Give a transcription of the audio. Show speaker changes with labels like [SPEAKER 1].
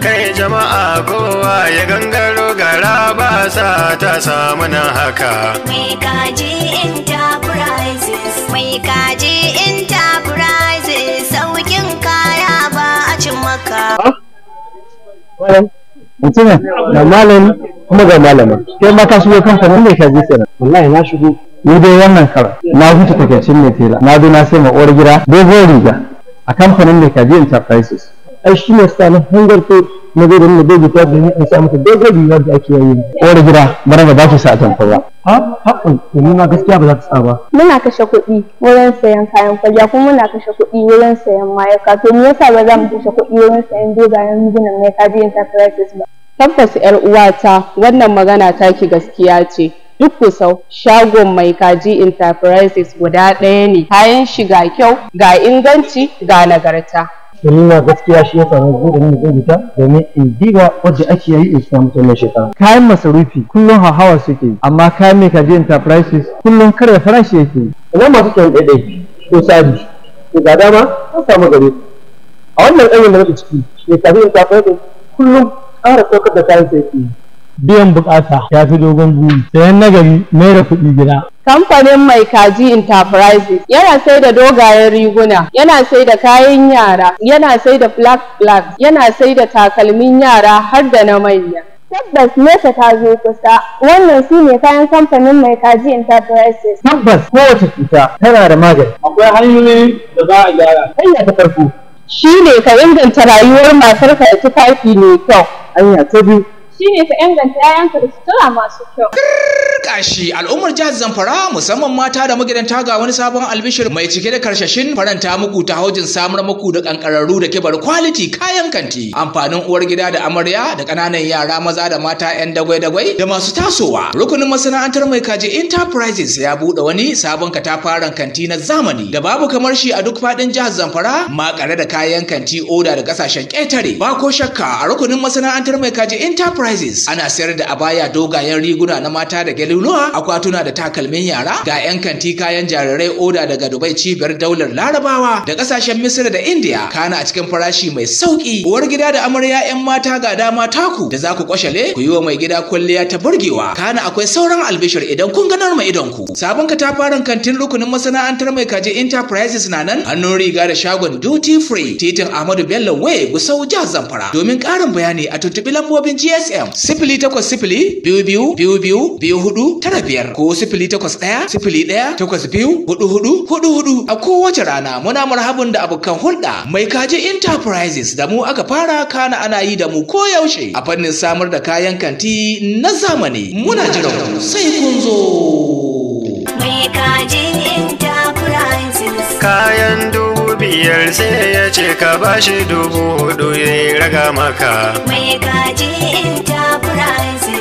[SPEAKER 1] Kai jama'a kowa ya gangaro gara ba sa ta samu nan haka.
[SPEAKER 2] Mai Kaji Enterprises, Mai Kaji Enterprises, saukin kaya ba a cin maka.
[SPEAKER 3] Mutumin da malami kuma ga malama. Kai ma ka shigo kamfanin mai kaji kenan. Wallahi na shigo. Ni dai wannan kara na huta takaicin mai tela. Na zo na sai ma uwar gida dogon riga a kamfanin mai Kaji Enterprises. Ai shi ne sa na hangarto na zai da nuna dogon ta domin in sa mata dogon riga da ake yi. Uwar gida bara ba ki sa a tamfa ba. Haƙƙun domin ma gaskiya ba za ta sa ba.
[SPEAKER 4] Muna kashe kuɗi wurin sayan kayan kwalliya kuma muna kashe kuɗi wurin sayan mayaka. To me yasa ba za mu kashe kuɗi wurin sayan dogayen rigunan mai Kaji Enterprises ba?
[SPEAKER 5] Tabbas 'yar uwata wannan magana taki gaskiya ce. Duk kusau shagon Mai Kaji Enterprises guda ɗaya ne, kayan shi ga kyau, ga inganci, ga nagarta.
[SPEAKER 3] Domin na gaskiya shi ya samu zuwa da zai ta domin in diba wadda ake yi in samu wannan shekara. Kayan masarufi kullum hawa suke yi, amma kayan Mai Kaji Enterprises kullum karya farashi yake yi. Ina masu kyan ɗaiɗai ko sabi, ko ga dama an samu gare ku. A wannan ɗanyen da muke ciki, Mai Kaji Enterprises kullum ƙara saukar da kayan sai yi. Biyan bukata ya fi dogon buri, sayan nagari mai da kuɗi gida.
[SPEAKER 5] Kamfanin Mai Kaji Enterprises yana sai da dogayen riguna, yana sai da kayan yara, yana sai da flag, yana sai da takalmin yara har da na manya.
[SPEAKER 4] Tabbas nesa ta zo kusa, wannan su ne kayan kamfanin Mai Kaji Enterprises.
[SPEAKER 3] Tabbas kowace cuta tana da magani. Akwai hanyoyi da za a gyara. Hanya ta farko
[SPEAKER 5] shi ne ka inganta rayuwar matarka da tufafi mai kyau.
[SPEAKER 3] Hanya ta biyu
[SPEAKER 4] shi ne ka inganta 'ya'yanka da sutura masu kyau.
[SPEAKER 6] Kashi al'ummar jihar Zamfara musamman mata da magidanta ga wani sabon albishir mai cike da karshashin faranta muku ta haujin samar muku da kankararru da kibar quality kayan kanti amfanin uwar gida da amarya da kananan yara maza da mata 'yan dagwai-dagwai da masu tasowa. Rukunin masana'antar Mai Kaji Enterprises ya bude wani sabon katafaren kanti na zamani da babu kamar shi a duk fadin jihar Zamfara makare da kayan kanti oda da kasashen ƙetare. Ba ko shakka a rukunin masana'antar Mai Kaji Enterprises ana sayar da abaya dogayen riguna na mata da gelunuwa akwatuna da takalmin yara ga 'yan kanti kayan jarirai oda daga Dubai cibiyar daular Larabawa da kasashen Misira da India kana a cikin farashi mai sauki. Uwar gida da amarya 'yan mata ga dama taku da za ku kwashale ku yi wa mai gida kwalliya ta burgewa kana akwai sauran albishir idan kun ganar mai idon ku. Sabon katafaren kantin rukunin masana'antar Mai Kaji Enterprises na nan hannun riga da shagon duty free titin Ahmadu Bello Way Gusau jihar Zamfara. Domin ƙarin bayani a tuntuɓi lambobin GSM 0800-22-22-24-5 ko 08-1-01-82-44-44 a kowace rana muna marhabun da abokan hulɗa Mai Kaji Enterprises da mu aka fara kana ana yi da mu koyaushe a fannin samar da kayan kanti na zamani muna jiran ku sai kun zo.
[SPEAKER 2] Mai Kaji Enterprises
[SPEAKER 1] Kayan 5,000 sai ya ce ka bashi 4,000 ya raga maka.
[SPEAKER 2] Mai Kaji Enterprises